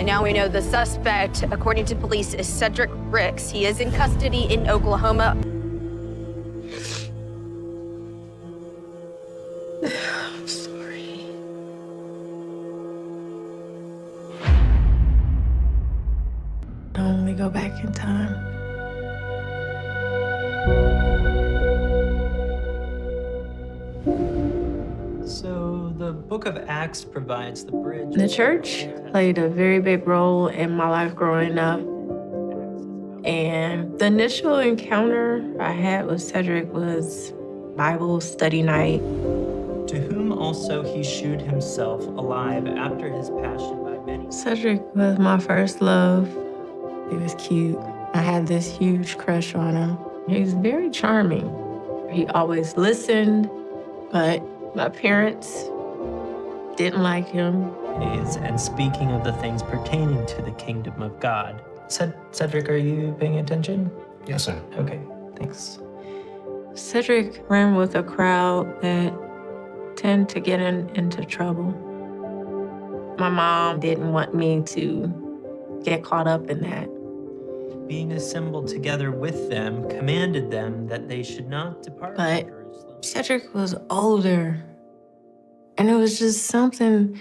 And now we know the suspect, according to police, is Cedric Ricks. He is in custody in Oklahoma. I'm sorry. I only go back in time. So the book of Acts provides the bridge. The church played a very big role in my life growing up. And the initial encounter I had with Cedric was Bible study night. To whom also he shewed himself alive after his passion by many. Cedric was my first love. He was cute. I had this huge crush on him. He was very charming. He always listened, but my parents didn't like him. And speaking of the things pertaining to the kingdom of God. Cedric, are you paying attention? Yes, sir. Okay, thanks. Cedric ran with a crowd that tend to get into trouble. My mom didn't want me to get caught up in that. Being assembled together with them, commanded them that they should not depart from But Jerusalem. Cedric was older, and it was just something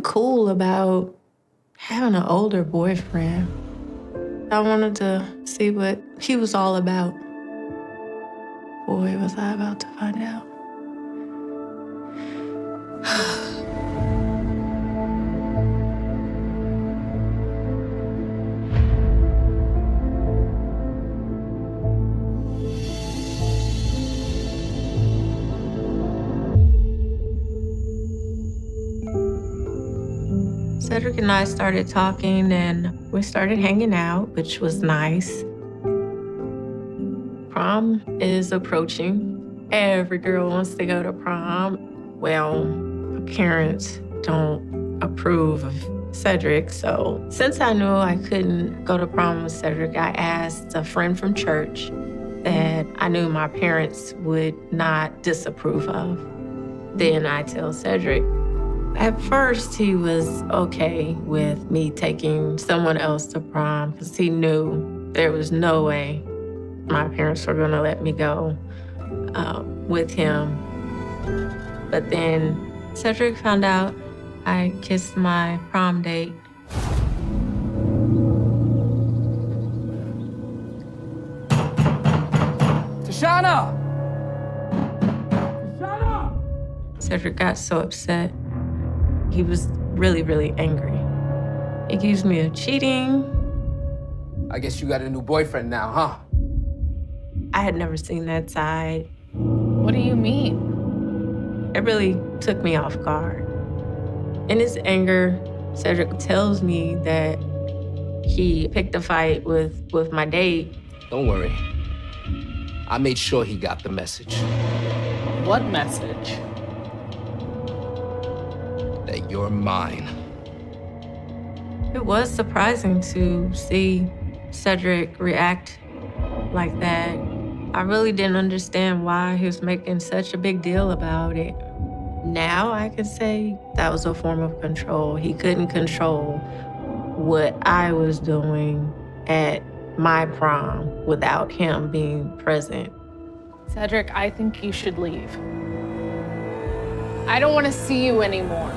cool about having an older boyfriend. I wanted to see what he was all about. Boy, was I about to find out. Cedric and I started talking, and we started hanging out, which was nice. Prom is approaching. Every girl wants to go to prom. Well, my parents don't approve of Cedric, so since I knew I couldn't go to prom with Cedric, I asked a friend from church that I knew my parents would not disapprove of. Then I tell Cedric. At first, he was okay with me taking someone else to prom because he knew there was no way my parents were going to let me go with him. But then Cedric found out I kissed my prom date. Tashana! Cedric got so upset. He was really, really angry. He accused me of cheating. I guess you got a new boyfriend now, huh? I had never seen that side. What do you mean? It really took me off guard. In his anger, Cedric tells me that he picked a fight with my date. Don't worry. I made sure he got the message. What message? That you're mine. It was surprising to see Cedric react like that. I really didn't understand why he was making such a big deal about it. Now I could say that was a form of control. He couldn't control what I was doing at my prom without him being present. Cedric, I think you should leave. I don't want to see you anymore.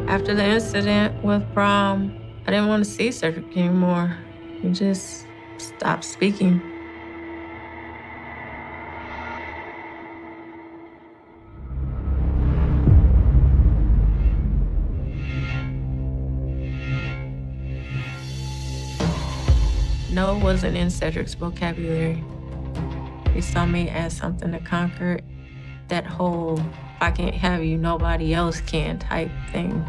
After the incident with Prom, I didn't want to see Cedric anymore. He just stopped speaking. No wasn't in Cedric's vocabulary. He saw me as something to conquer. That whole, I can't have you, nobody else can type thing.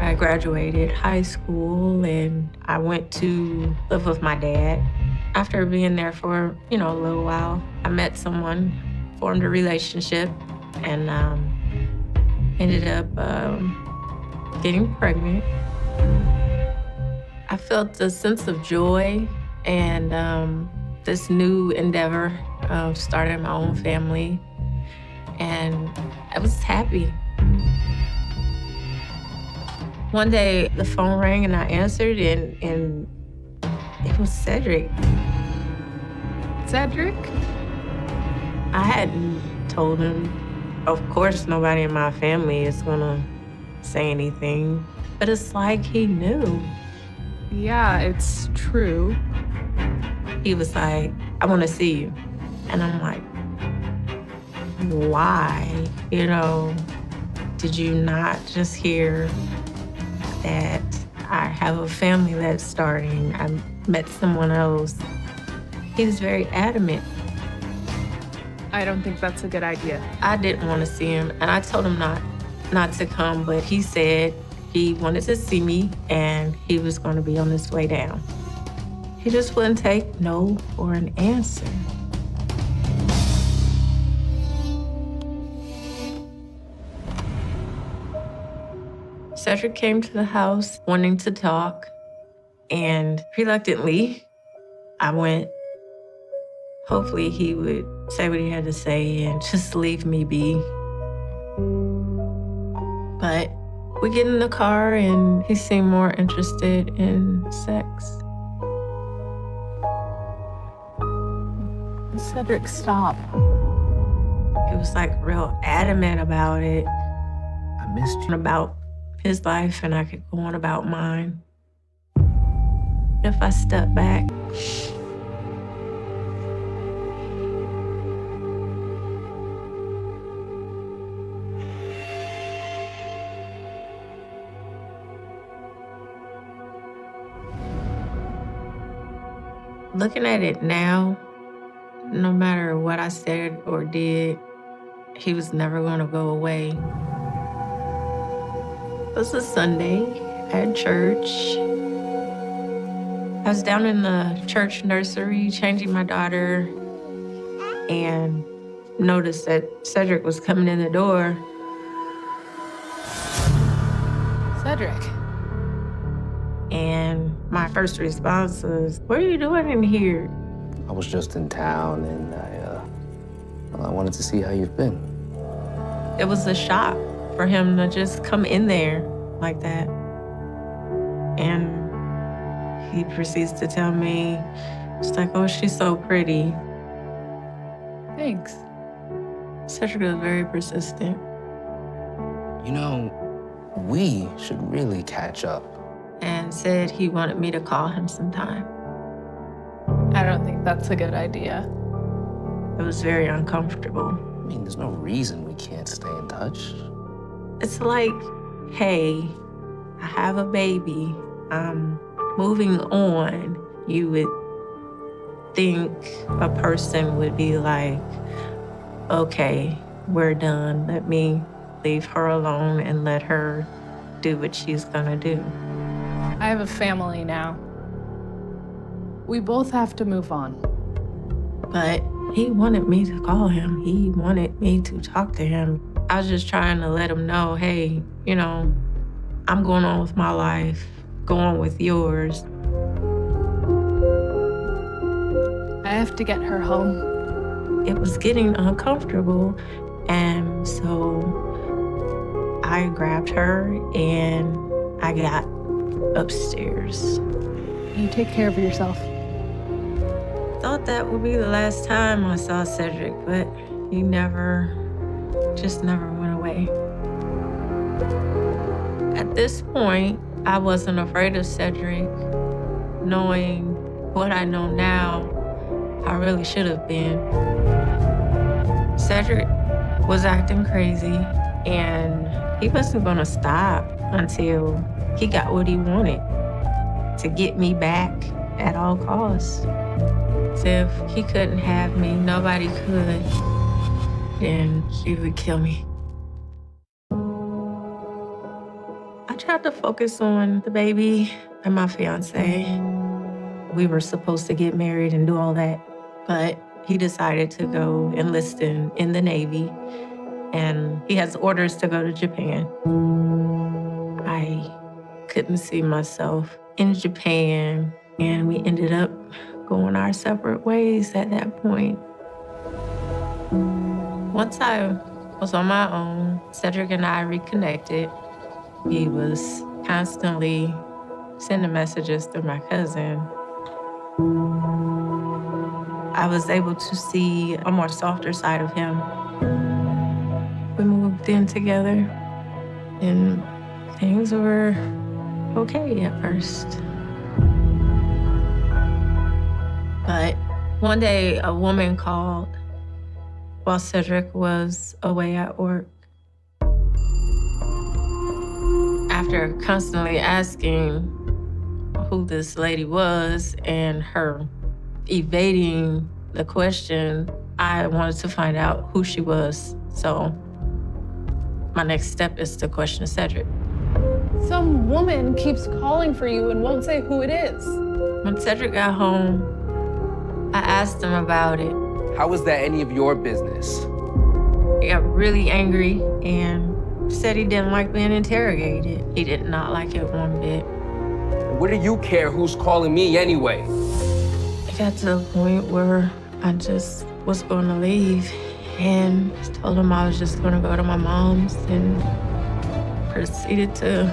I graduated high school and I went to live with my dad. After being there for, a little while, I met someone, formed a relationship, and ended up getting pregnant. I felt a sense of joy and this new endeavor of starting my own family. And I was happy. One day, the phone rang and I answered, and it was Cedric. Cedric? I hadn't told him. Of course, nobody in my family is gonna say anything, but it's like he knew. Yeah, it's true. He was like, I wanna see you. And I'm like, why? You know, did you not just hear that I have a family that's starting? I met someone else. He was very adamant. I don't think that's a good idea. I didn't want to see him, and I told him not to come, but he said he wanted to see me and he was going to be on his way down. He just wouldn't take no for an answer. Cedric came to the house wanting to talk, and reluctantly, I went. Hopefully he would say what he had to say and just leave me be. But we get in the car and he seemed more interested in sex. Cedric, stop. He was like real adamant about it. I missed you. About his life, and I could go on about mine. If I step back, looking at it now, no matter what I said or did, he was never going to go away. It was a Sunday at church. I was down in the church nursery changing my daughter and noticed that Cedric was coming in the door. Cedric. And my first response was, what are you doing in here? I was just in town and I wanted to see how you've been. It was a shock for him to just come in there like that. And he proceeds to tell me, it's like, oh, she's so pretty. Thanks. Cedric was very persistent. You know, we should really catch up. And said he wanted me to call him sometime. I don't think that's a good idea. It was very uncomfortable. I mean, there's no reason we can't stay in touch. It's like, hey, I have a baby. I'm moving on. You would think a person would be like, okay, we're done. Let me leave her alone and let her do what she's gonna do. I have a family now. We both have to move on. But he wanted me to call him. He wanted me to talk to him. I was just trying to let him know, hey, you know, I'm going on with my life. Go on with yours. I have to get her home. It was getting uncomfortable, and so I grabbed her and I got upstairs. You take care of yourself. Thought that would be the last time I saw Cedric, but he just never went away. At this point, I wasn't afraid of Cedric. Knowing what I know now, I really should have been. Cedric was acting crazy, and he wasn't gonna stop until he got what he wanted, to get me back at all costs. So if he couldn't have me, nobody could, then he would kill me. I tried to focus on the baby and my fiance. We were supposed to get married and do all that, but he decided to go enlist in the Navy, and he has orders to go to Japan. I couldn't see myself in Japan, and we ended up going our separate ways at that point. Once I was on my own, Cedric and I reconnected. He was constantly sending messages through my cousin, I was able to see a more softer side of him. We moved in together, and things were okay at first. But one day, a woman called while Cedric was away at work. After constantly asking who this lady was and her evading the question, I wanted to find out who she was. So my next step is to question Cedric. Some woman keeps calling for you and won't say who it is. When Cedric got home, I asked him about it. How is that any of your business? He got really angry and said he didn't like being interrogated. He did not like it one bit. What do you care who's calling me anyway? It got to the point where I just was going to leave and told him I was just going to go to my mom's and proceeded to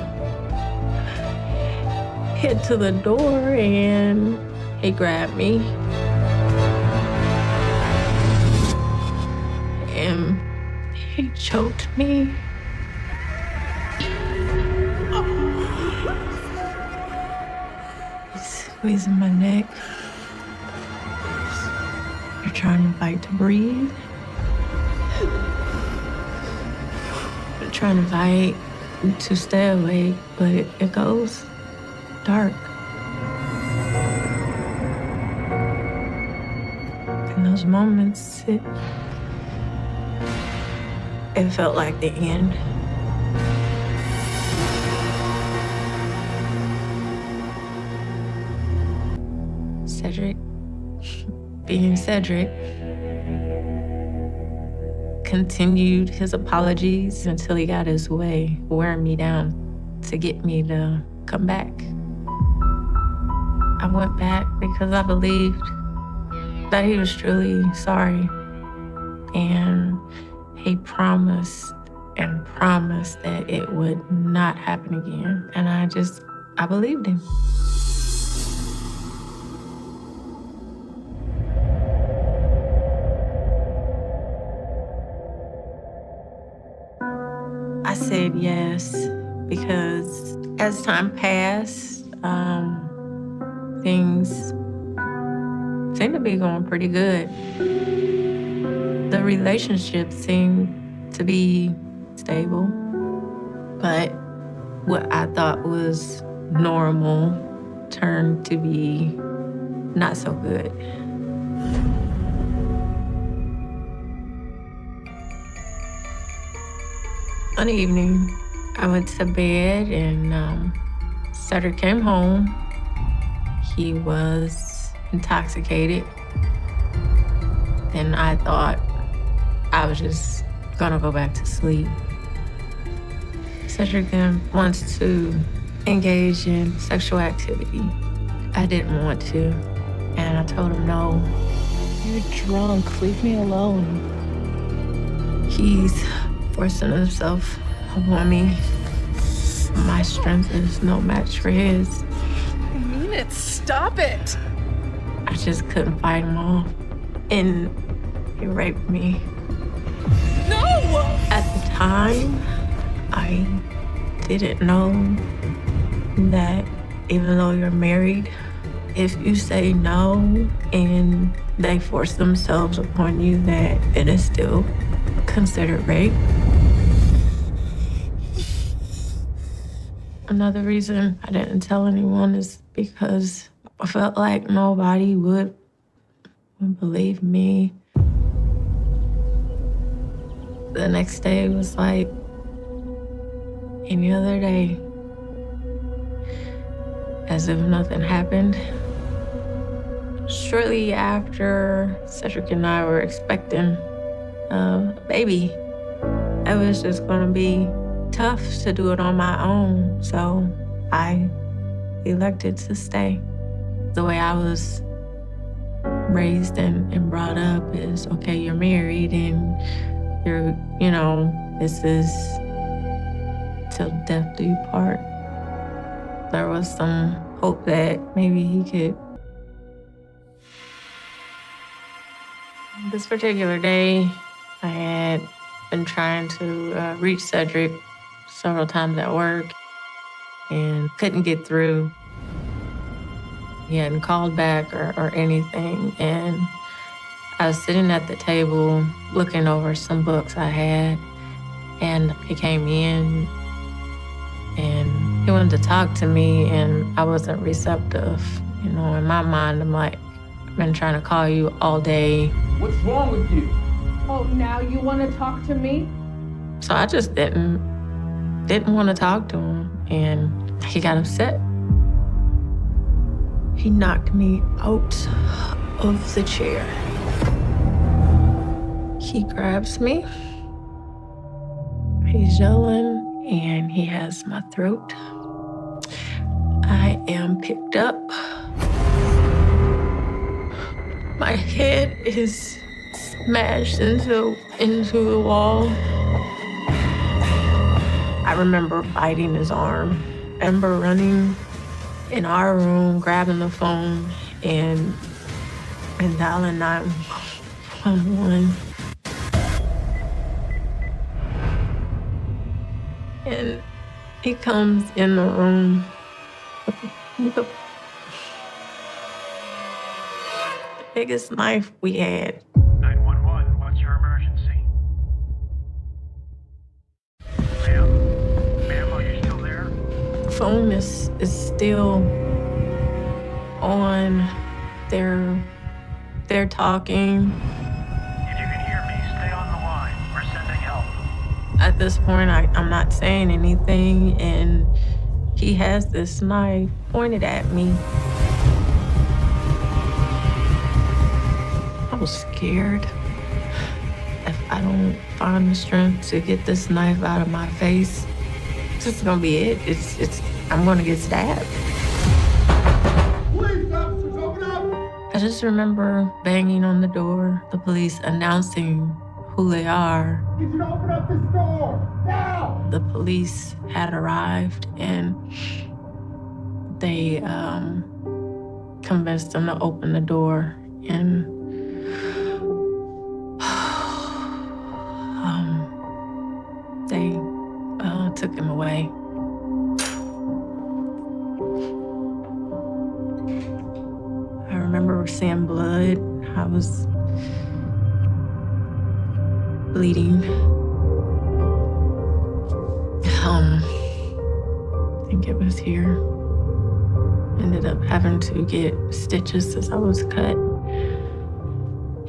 head to the door, and he grabbed me. And he choked me. He's squeezing my neck. You're trying to fight to breathe. You're trying to fight to stay awake, but it goes dark. In those moments, it felt like the end. Cedric, being Cedric, continued his apologies until he got his way, wearing me down to get me to come back. I went back because I believed that he was truly sorry, and he promised and promised that it would not happen again. And I believed him. I said yes because as time passed, things seemed to be going pretty good. The relationship seemed to be stable, but what I thought was normal turned to be not so good. One evening, I went to bed and Cedric came home. He was intoxicated, and I thought I was just gonna go back to sleep. Cedric then wants to engage in sexual activity. I didn't want to, and I told him no. You're drunk, leave me alone. He's forcing himself upon me. My strength is no match for his. I mean it, stop it. I just couldn't fight him off, and he raped me. No! At the time, I didn't know that even though you're married, if you say no and they force themselves upon you, that it is still considered rape. Another reason I didn't tell anyone is because I felt like nobody would believe me. The next day was like any other day, as if nothing happened. Shortly after, Cedric and I were expecting a baby. It was just gonna be tough to do it on my own, so I elected to stay. The way I was raised and brought up is, okay, you're married and this is till death do you part. there was some hope that maybe he could. This particular day, I had been trying to reach Cedric several times at work and couldn't get through. He hadn't called back or anything. And I was sitting at the table looking over some books I had, and he came in and he wanted to talk to me, and I wasn't receptive. You know, in my mind, I'm like, I've been trying to call you all day. What's wrong with you? Oh, now you want to talk to me? So I just didn't want to talk to him, and he got upset. He knocked me out of the chair. He grabs me. He's yelling, and he has my throat. I am picked up. My head is smashed into the wall. I remember biting his arm. I remember running in our room, grabbing the phone, and dialing 911. And he comes in the room with the biggest knife we had. 911, what's your emergency? Ma'am, are you still there? The phone is still on. They're talking. If you can hear me, stay on the line. We're sending help. At this point, I'm not saying anything, and he has this knife pointed at me. I was scared. If I don't find the strength to get this knife out of my face, this is gonna be it. I'm gonna get stabbed. Police officers, open up! I just remember banging on the door, the police announcing who they are. Need you to open up this door, now! The police had arrived, and they convinced them to open the door, and they took him away. I remember seeing blood. I was bleeding. I think it was here. Ended up having to get stitches as I was cut.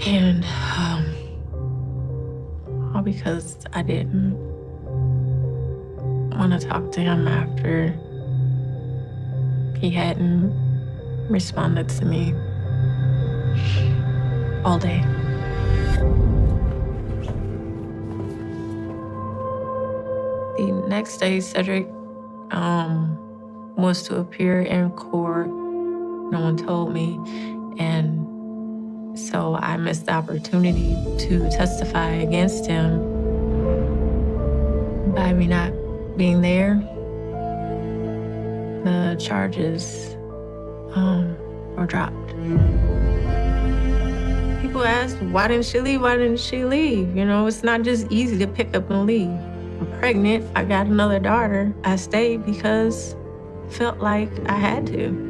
And all because I didn't want to talk to him after he hadn't responded to me all day. The next day, Cedric was to appear in court. No one told me, and so I missed the opportunity to testify against him. By me not being there, the charges were dropped. People ask, why didn't she leave? Why didn't she leave? You know, it's not just easy to pick up and leave. I'm pregnant. I got another daughter. I stayed because I felt like I had to.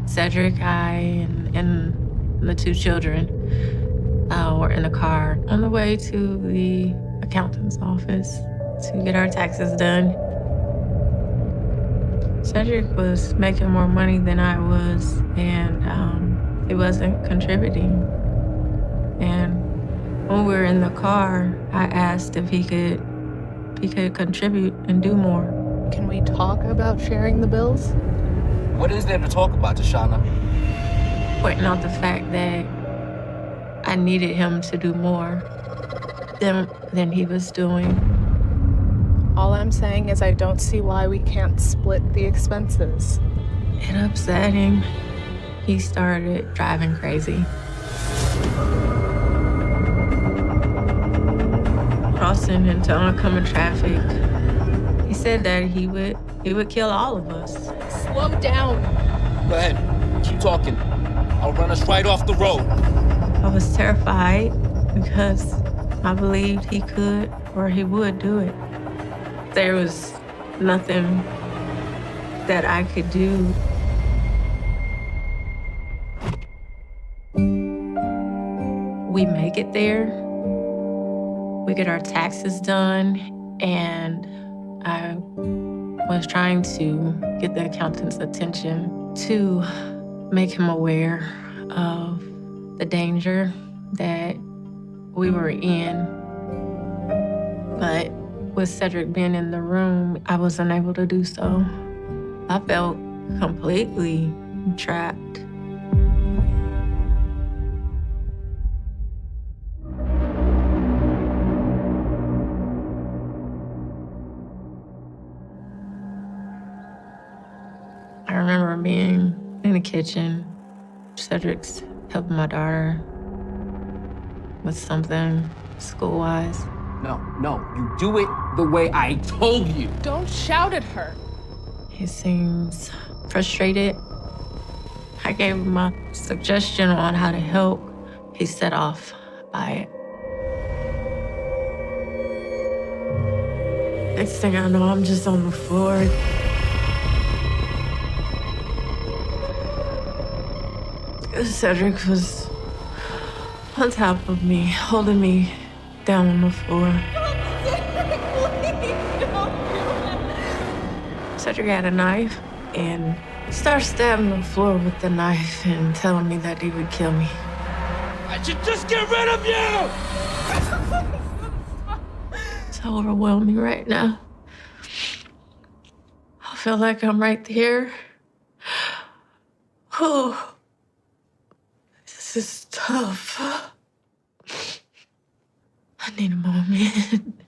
Cedric, I, and the two children were in a car on the way to the accountant's office to get our taxes done. Cedric was making more money than I was, and he wasn't contributing. And when we were in the car, I asked if he could contribute and do more. Can we talk about sharing the bills? What is there to talk about, Tashana? Pointing out the fact that I needed him to do more than he was doing. All I'm saying is I don't see why we can't split the expenses. It upset him. he started driving crazy. Crossing into oncoming traffic. He said that he would kill all of us. Slow down. Go ahead, keep talking. I'll run us right off the road. I was terrified because I believed he could or he would do it. There was nothing that I could do. We make it there. We get our taxes done, and I was trying to get the accountant's attention to make him aware of the danger that we were in. But with Cedric being in the room, I was unable to do so. I felt completely trapped. I remember being in the kitchen. Cedric's helping my daughter with something school-wise. No, you do it the way I told you. Don't shout at her. He seems frustrated. I gave him a suggestion on how to help. He set off by it. Next thing I know, I'm just on the floor. Cedric was on top of me, holding me down on the floor. Cedric had a knife and started stabbing the floor with the knife and telling me that he would kill me. I should just get rid of you! It's overwhelming right now. I feel like I'm right there. Oh. This is tough. I need a moment.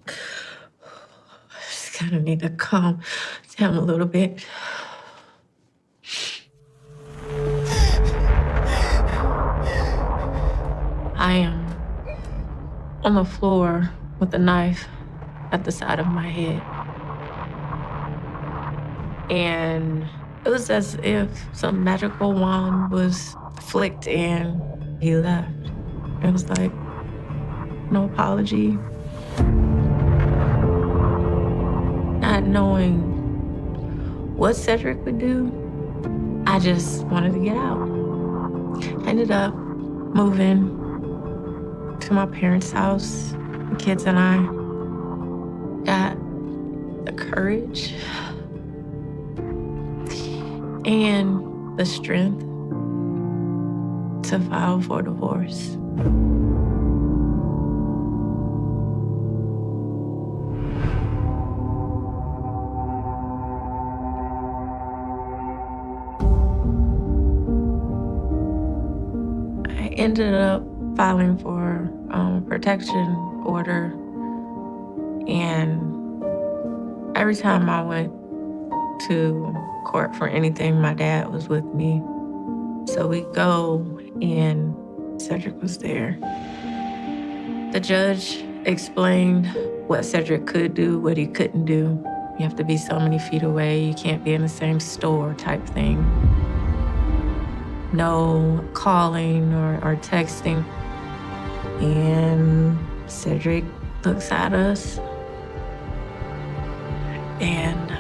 I just kind of need to calm down a little bit. I am on the floor with a knife at the side of my head. And it was as if some magical wand was flicked and he left. It was like no apology. Not knowing what Cedric would do, I just wanted to get out. I ended up moving to my parents' house. The kids and I got the courage and the strength to file for divorce. I ended up filing for protection order, and every time I went to court for anything, my dad was with me. So we go, and Cedric was there. The judge explained what Cedric could do, what he couldn't do. You have to be so many feet away. You can't be in the same store type thing. No calling or texting. And Cedric looks at us, and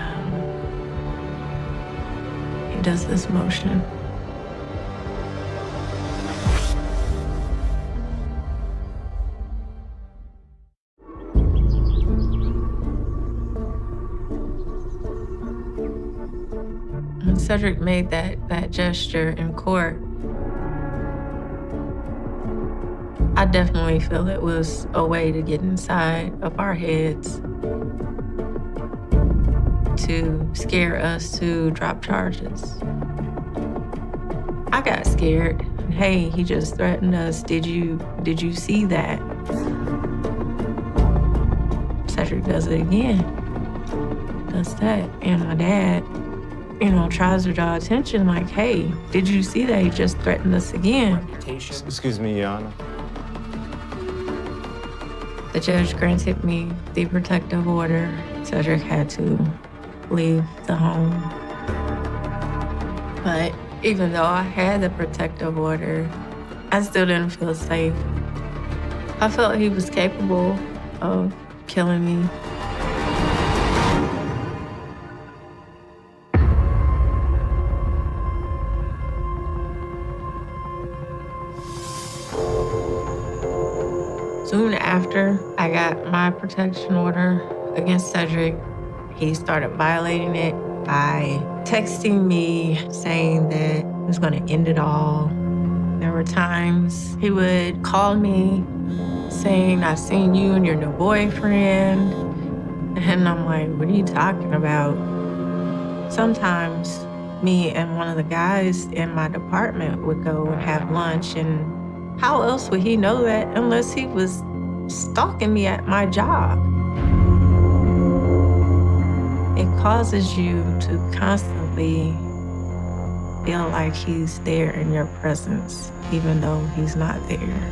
he does this motion. When Cedric made that gesture in court, I definitely feel it was a way to get inside of our heads, to scare us to drop charges. I got scared. Hey, he just threatened us. Did you see that? Cedric does it again. Does that. And my dad tries to draw attention like, hey, did you see that he just threatened us again? Excuse me, Your Honor. The judge granted me the protective order. Cedric had to leave the home. But even though I had the protective order, I still didn't feel safe. I felt he was capable of killing me. Soon after I got my protection order against Cedric, he started violating it by texting me saying that he was going to end it all. There were times he would call me saying, I've seen you and your new boyfriend. And I'm like, what are you talking about? Sometimes me and one of the guys in my department would go and have lunch, and how else would he know that unless he was stalking me at my job? It causes you to constantly feel like he's there in your presence, even though he's not there.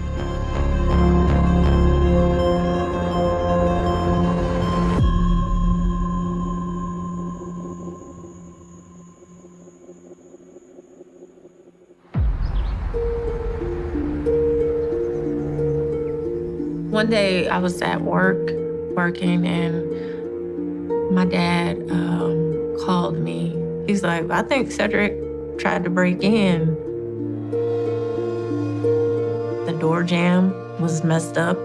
One day I was at work, working, and my dad called me. He's like, I think Cedric tried to break in. The door jamb was messed up.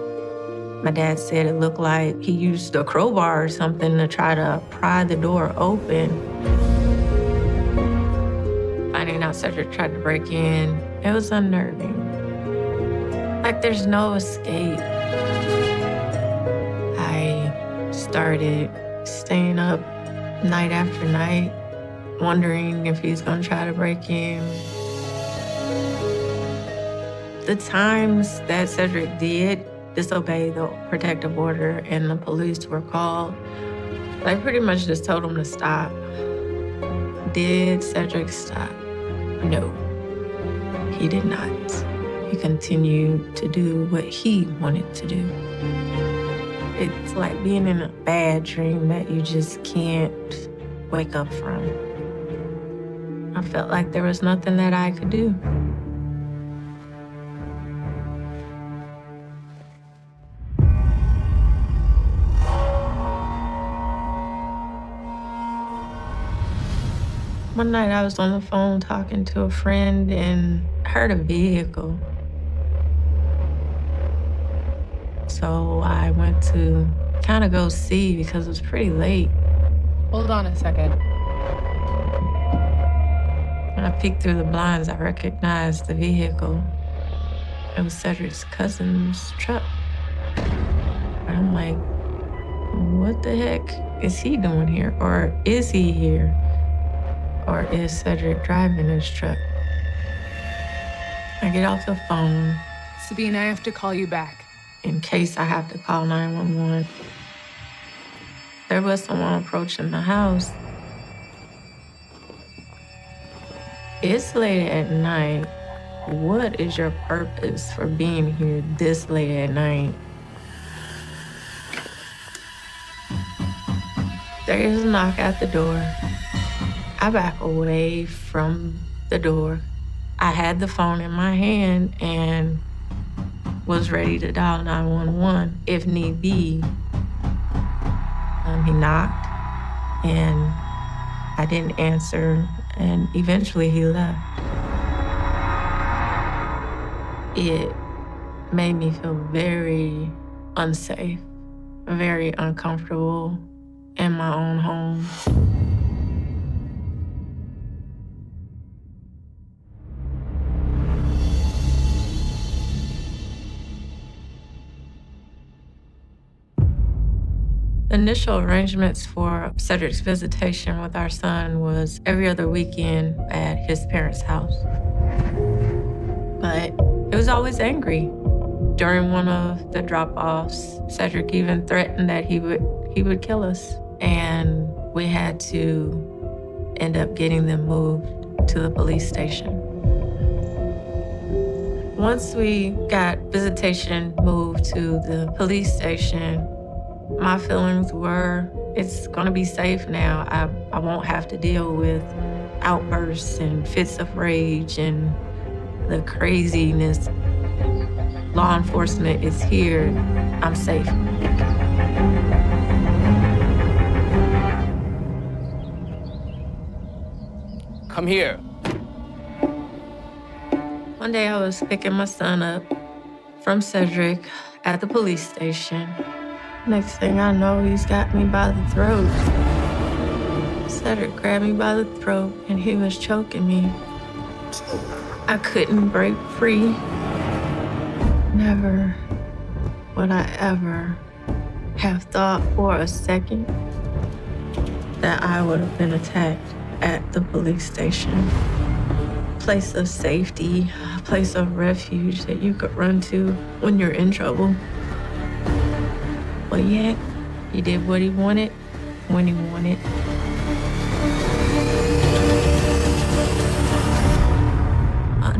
My dad said it looked like he used a crowbar or something to try to pry the door open. Finding out Cedric tried to break in, it was unnerving. Like there's no escape. I started staying up night after night, wondering if he's gonna try to break in. The times that Cedric did disobey the protective order and the police were called, I pretty much just told him to stop. Did Cedric stop? No, he did not. He continued to do what he wanted to do. It's like being in a bad dream that you just can't wake up from. I felt like there was nothing that I could do. One night I was on the phone talking to a friend and heard a vehicle. So I went to kind of go see because it was pretty late. Hold on a second. When I peeked through the blinds, I recognized the vehicle. It was Cedric's cousin's truck. And I'm like, what the heck is he doing here? Or is he here? Or is Cedric driving his truck? I get off the phone. Sabine, I have to call you back. In case I have to call 911. There was someone approaching the house. It's late at night. What is your purpose for being here this late at night? There is a knock at the door. I back away from the door. I had the phone in my hand and was ready to dial 911 if need be. He knocked and I didn't answer, and eventually he left. It made me feel very unsafe, very uncomfortable in my own home. The initial arrangements for Cedric's visitation with our son was every other weekend at his parents' house. But it was always angry. During one of the drop-offs, Cedric even threatened that he would kill us. And we had to end up getting them moved to the police station. Once we got visitation moved to the police station, my feelings were, it's gonna be safe now. I won't have to deal with outbursts and fits of rage and the craziness. Law enforcement is here. I'm safe. Come here. One day I was picking my son up from Cedric at the police station. Next thing I know, he's got me by the throat. Cedric grabbed me by the throat and he was choking me. I couldn't break free. Never would I ever have thought for a second that I would have been attacked at the police station. Place of safety, a place of refuge that you could run to when you're in trouble. But yet, he did what he wanted, when he wanted.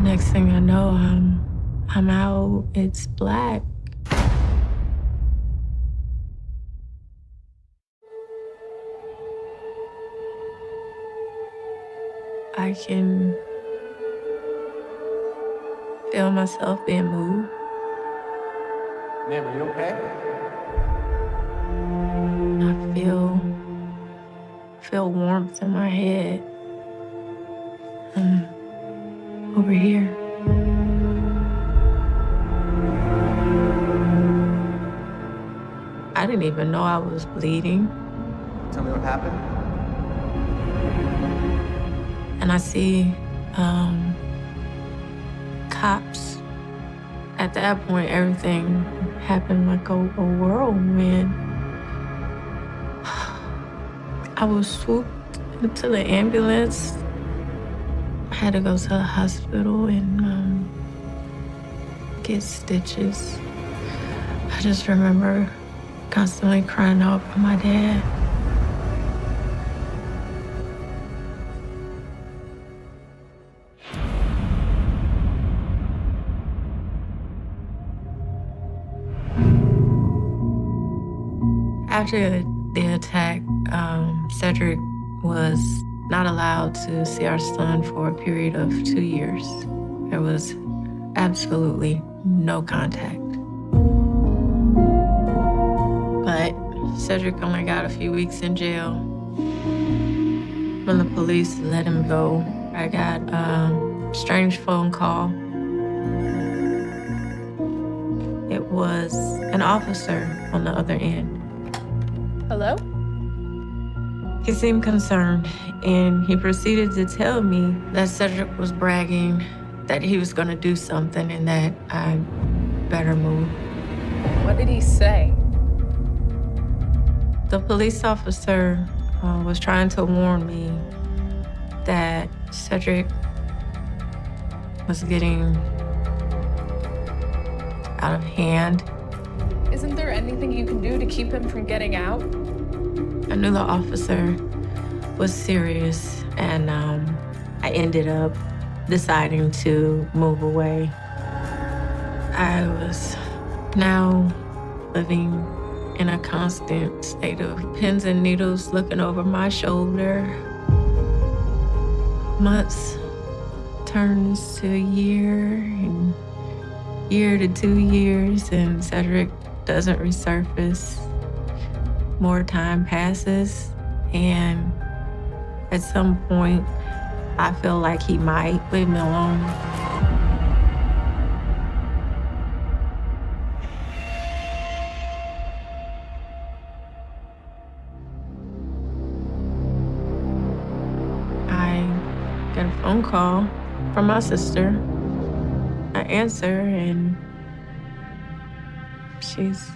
Next thing I know, I'm out, it's black. I can feel myself being moved. Ma'am, are you okay? I feel warmth in my head. Over here. I didn't even know I was bleeding. Tell me what happened. And I see cops. At that point, everything happened like a whirlwind. I was swooped into the ambulance. I had to go to the hospital and get stitches. I just remember constantly crying out for my dad. After the attack, Cedric was not allowed to see our son for a period of 2 years. There was absolutely no contact. But Cedric only got a few weeks in jail. When the police let him go, I got a strange phone call. It was an officer on the other end. Hello? He seemed concerned, and he proceeded to tell me that Cedric was bragging that he was gonna do something and that I better move. What did he say? The police officer was trying to warn me that Cedric was getting out of hand. Isn't there anything you can do to keep him from getting out? I knew the officer was serious, and I ended up deciding to move away. I was now living in a constant state of pins and needles looking over my shoulder. Months turns to a year, and year to 2 years, and Cedric doesn't resurface. More time passes, and at some point, I feel like he might leave me alone. I get a phone call from my sister. I answer, and she's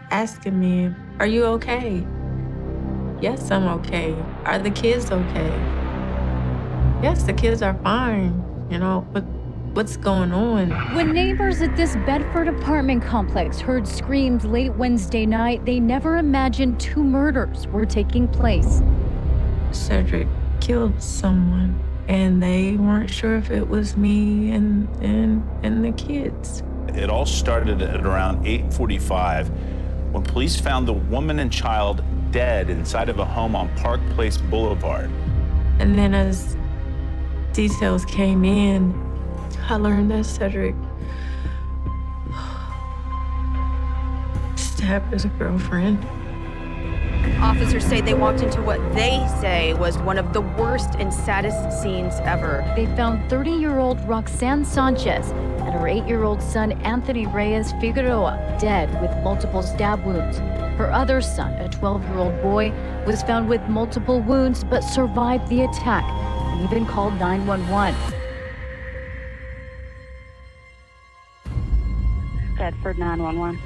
asking me, "Are you okay?" Yes, I'm okay. Are the kids okay? Yes, the kids are fine. You know, but what's going on? When neighbors at this Bedford apartment complex heard screams late Wednesday night, they never imagined 2 murders were taking place. Cedric killed someone, and they weren't sure if it was me and the kids. It all started at around 8:45 when police found the woman and child dead inside of a home on Park Place Boulevard. And then as details came in, I learned that Cedric stabbed his girlfriend. Officers say they walked into what they say was one of the worst and saddest scenes ever. They found 30-year-old Roxanne Sanchez and her 8-year-old son, Anthony Reyes Figueroa, dead with multiple stab wounds. Her other son, a 12-year-old boy, was found with multiple wounds but survived the attack and even called 911. Bedford 911.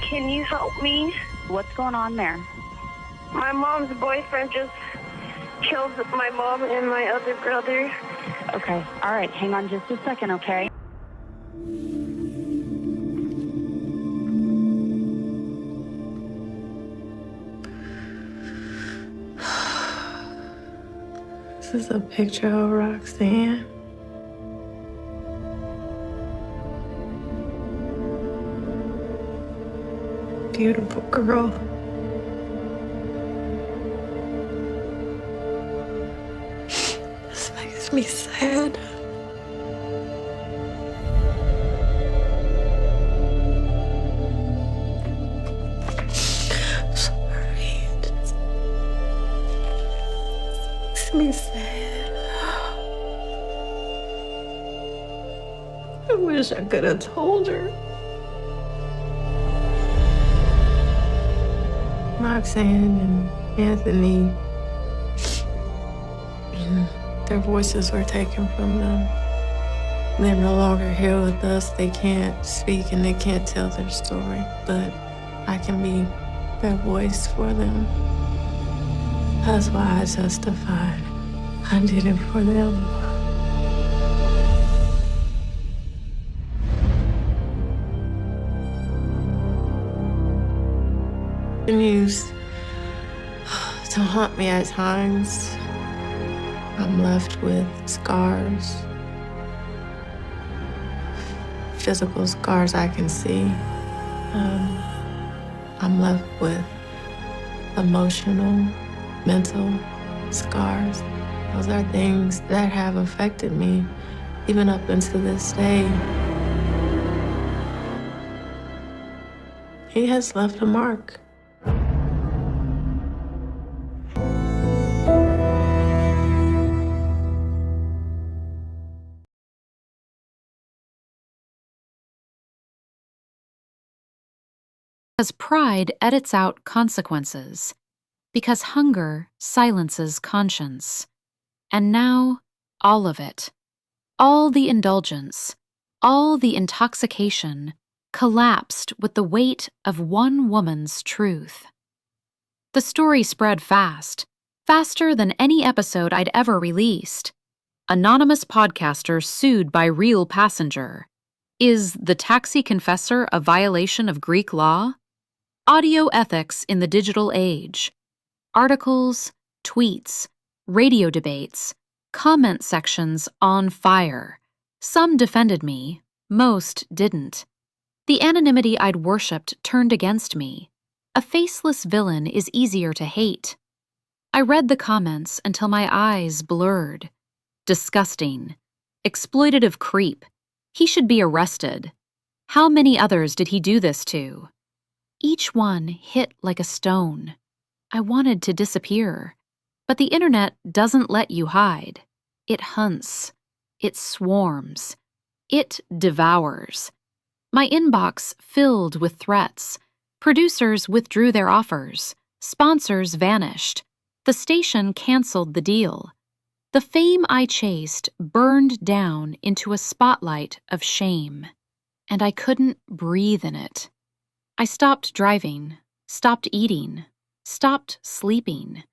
Can you help me? What's going on there? My mom's boyfriend just killed my mom and my other brother. Okay, all right, hang on just a second, okay? This is a picture of Roxanne. Beautiful girl. This makes me sad. I'm sorry. It makes me sad. I wish I could have told her. Roxanne and Anthony, their voices were taken from them. They're no longer here with us. They can't speak and they can't tell their story, but I can be their voice for them. That's why I testified. I did it for them. Continues to haunt me at times. I'm left with scars, physical scars I can see. I'm left with emotional, mental scars. Those are things that have affected me even up until this day. He has left a mark. Because pride edits out consequences, because hunger silences conscience. And now, all of it, all the indulgence, all the intoxication, collapsed with the weight of one woman's truth. The story spread fast, faster than any episode I'd ever released. Anonymous podcaster sued by real passenger. Is the taxi confessor a violation of Greek law? Audio ethics in the digital age. Articles, tweets, radio debates, comment sections on fire. Some defended me, most didn't. The anonymity I'd worshipped turned against me. A faceless villain is easier to hate. I read the comments until my eyes blurred. Disgusting. Exploitative creep. He should be arrested. How many others did he do this to? Each one hit like a stone. I wanted to disappear. But the internet doesn't let you hide. It hunts. It swarms. It devours. My inbox filled with threats. Producers withdrew their offers. Sponsors vanished. The station canceled the deal. The fame I chased burned down into a spotlight of shame, and I couldn't breathe in it. I stopped driving, stopped eating, stopped sleeping.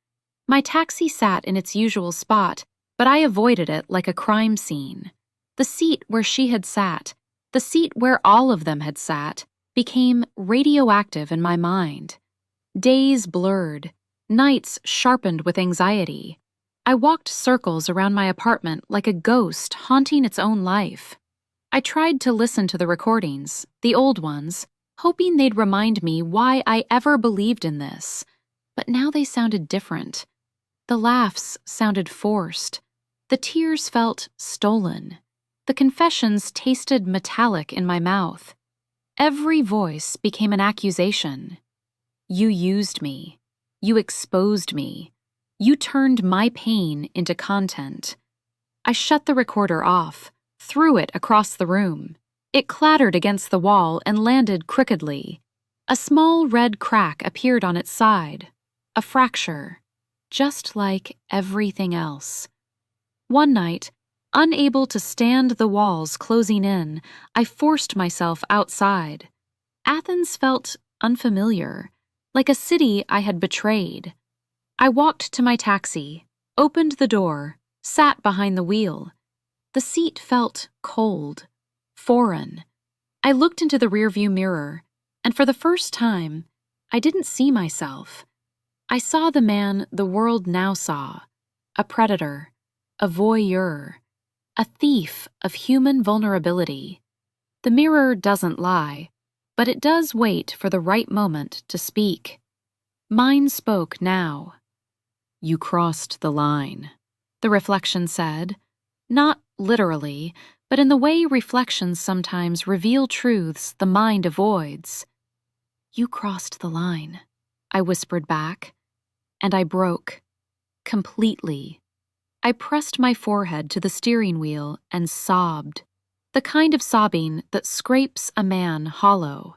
My taxi sat in its usual spot, but I avoided it like a crime scene. The seat where she had sat, the seat where all of them had sat, became radioactive in my mind. Days blurred, nights sharpened with anxiety. I walked circles around my apartment like a ghost haunting its own life. I tried to listen to the recordings, the old ones, hoping they'd remind me why I ever believed in this. But now they sounded different. The laughs sounded forced. The tears felt stolen. The confessions tasted metallic in my mouth. Every voice became an accusation. You used me. You exposed me. You turned my pain into content. I shut the recorder off, threw it across the room. It clattered against the wall and landed crookedly. A small red crack appeared on its side. A fracture, just like everything else. One night, unable to stand the walls closing in, I forced myself outside. Athens felt unfamiliar, like a city I had betrayed. I walked to my taxi, opened the door, sat behind the wheel. The seat felt cold, foreign. I looked into the rearview mirror, and for the first time, I didn't see myself. I saw the man the world now saw, a predator, a voyeur, a thief of human vulnerability. The mirror doesn't lie, but it does wait for the right moment to speak. Mine spoke now. You crossed the line, the reflection said, not literally, but in the way reflections sometimes reveal truths the mind avoids. You crossed the line, I whispered back, and I broke. Completely. I pressed my forehead to the steering wheel and sobbed, the kind of sobbing that scrapes a man hollow.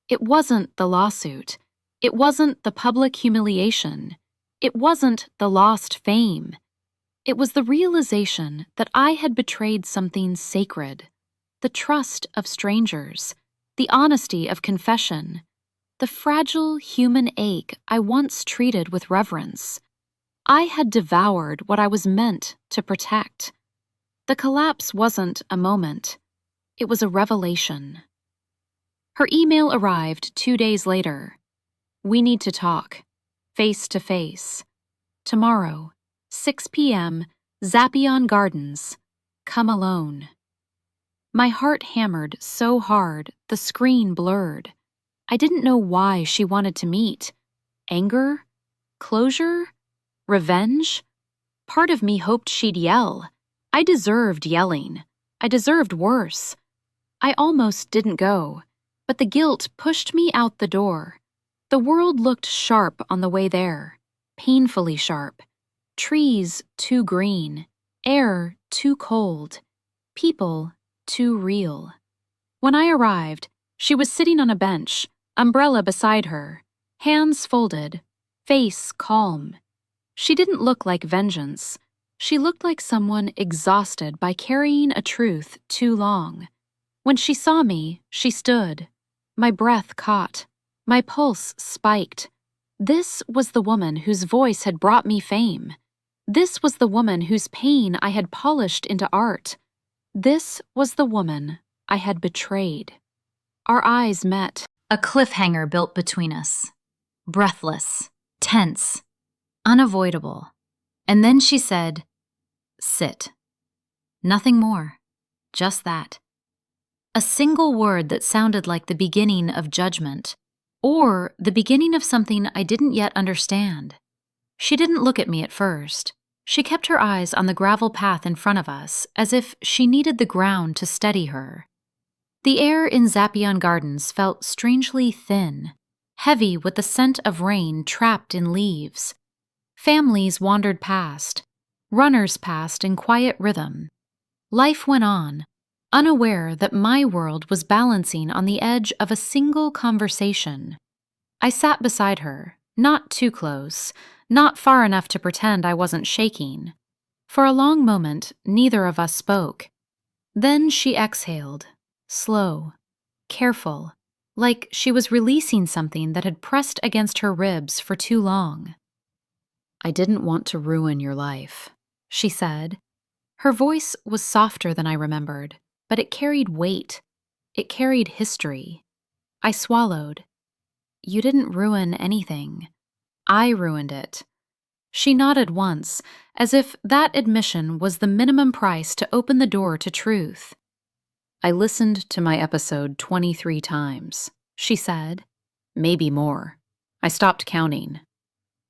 It wasn't the lawsuit. It wasn't the public humiliation. It wasn't the lost fame. It was the realization that I had betrayed something sacred, the trust of strangers, the honesty of confession, the fragile human ache I once treated with reverence. I had devoured what I was meant to protect. The collapse wasn't a moment. It was a revelation. Her email arrived 2 days later. We need to talk, face to face. Tomorrow, 6 p.m., Zappion Gardens. Come alone. My heart hammered so hard, the screen blurred. I didn't know why she wanted to meet. Anger? Closure? Revenge? Part of me hoped she'd yell. I deserved yelling. I deserved worse. I almost didn't go, but the guilt pushed me out the door. The world looked sharp on the way there, painfully sharp. Trees too green, air too cold, people too real. When I arrived, she was sitting on a bench, umbrella beside her, hands folded, face calm. She didn't look like vengeance. She looked like someone exhausted by carrying a truth too long. When she saw me, she stood. My breath caught. My pulse spiked. This was the woman whose voice had brought me fame. This was the woman whose pain I had polished into art. This was the woman I had betrayed. Our eyes met. A cliffhanger built between us. Breathless, tense, unavoidable. And then she said, "Sit." Nothing more. Just that. A single word that sounded like the beginning of judgment, or the beginning of something I didn't yet understand. She didn't look at me at first. She kept her eyes on the gravel path in front of us, as if she needed the ground to steady her. The air in Zappion Gardens felt strangely thin, heavy with the scent of rain trapped in leaves. Families wandered past. Runners passed in quiet rhythm. Life went on, unaware that my world was balancing on the edge of a single conversation. I sat beside her, not too close, not far enough to pretend I wasn't shaking. For a long moment, neither of us spoke. Then she exhaled, slow, careful, like she was releasing something that had pressed against her ribs for too long. "I didn't want to ruin your life," she said. Her voice was softer than I remembered, but it carried weight. It carried history. I swallowed. "You didn't ruin anything. I ruined it. She nodded once, as if that admission was the minimum price to open the door to truth. I listened to my episode 23 times, she said. Maybe more. I stopped counting.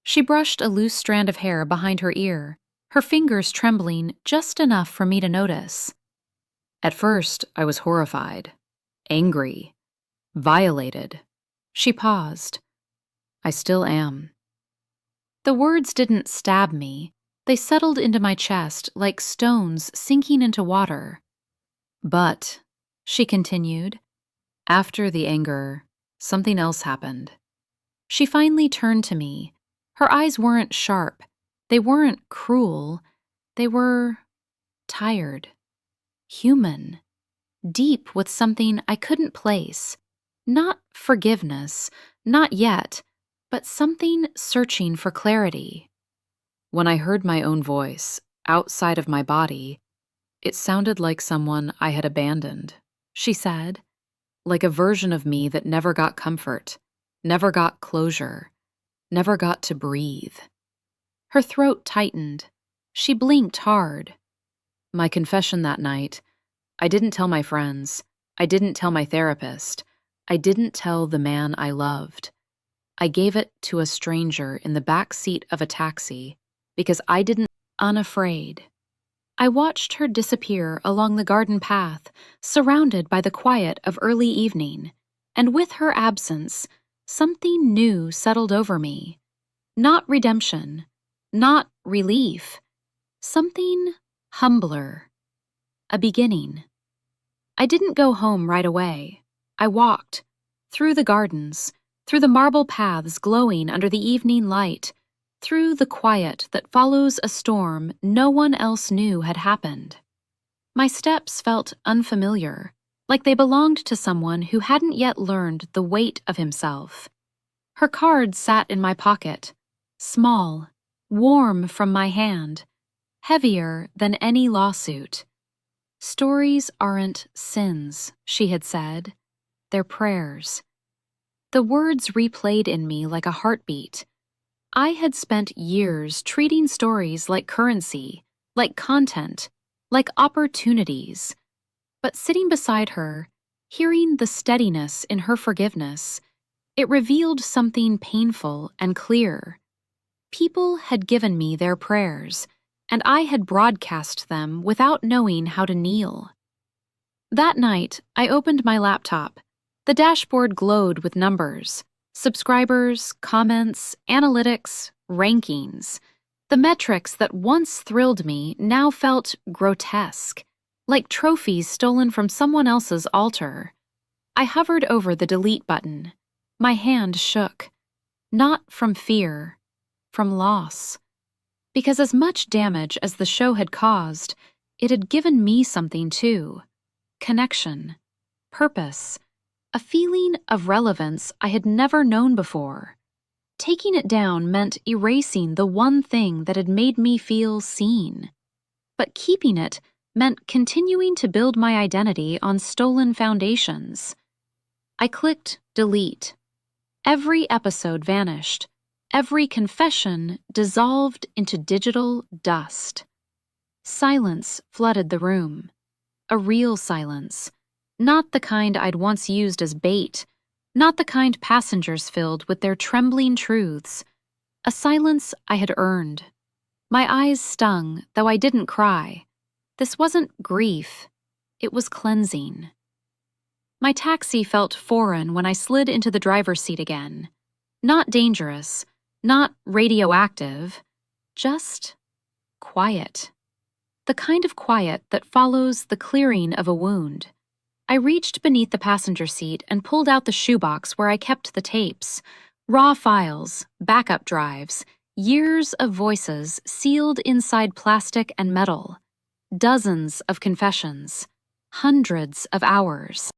She brushed a loose strand of hair behind her ear, her fingers trembling just enough for me to notice. At first, I was horrified, angry, violated. She paused. I still am. The words didn't stab me. They settled into my chest like stones sinking into water. But, she continued, after the anger, something else happened. She finally turned to me. Her eyes weren't sharp. They weren't cruel. They were tired, human, deep with something I couldn't place. Not forgiveness, not yet, but something searching for clarity. When I heard my own voice, outside of my body, it sounded like someone I had abandoned, she said, like a version of me that never got comfort, never got closure, never got to breathe. Her throat tightened. She blinked hard. My confession that night, I didn't tell my friends. I didn't tell my therapist. I didn't tell the man I loved. I gave it to a stranger in the back seat of a taxi because I didn't. Unafraid. I watched her disappear along the garden path, surrounded by the quiet of early evening, and with her absence, something new settled over me. Not redemption, not relief, something humbler. A beginning. I didn't go home right away. I walked, through the gardens, through the marble paths glowing under the evening light, through the quiet that follows a storm no one else knew had happened. My steps felt unfamiliar, like they belonged to someone who hadn't yet learned the weight of himself. Her card sat in my pocket, small, warm from my hand, heavier than any lawsuit. Stories aren't sins, she had said. They're prayers. The words replayed in me like a heartbeat. I had spent years treating stories like currency, like content, like opportunities. But sitting beside her, hearing the steadiness in her forgiveness, it revealed something painful and clear. People had given me their prayers, and I had broadcast them without knowing how to kneel. That night, I opened my laptop. The dashboard glowed with numbers. Subscribers, comments, analytics, rankings. The metrics that once thrilled me now felt grotesque, like trophies stolen from someone else's altar. I hovered over the delete button. My hand shook. Not from fear, from loss. Because as much damage as the show had caused, it had given me something too. Connection, purpose, a feeling of relevance I had never known before. Taking it down meant erasing the one thing that had made me feel seen. But keeping it meant continuing to build my identity on stolen foundations. I clicked delete. Every episode vanished. Every confession dissolved into digital dust. Silence flooded the room. A real silence. Not the kind I'd once used as bait. Not the kind passengers filled with their trembling truths. A silence I had earned. My eyes stung, though I didn't cry. This wasn't grief. It was cleansing. My taxi felt foreign when I slid into the driver's seat again. Not dangerous. Not radioactive, just quiet. The kind of quiet that follows the clearing of a wound. I reached beneath the passenger seat and pulled out the shoebox where I kept the tapes. Raw files, backup drives, years of voices sealed inside plastic and metal. Dozens of confessions. Hundreds of hours.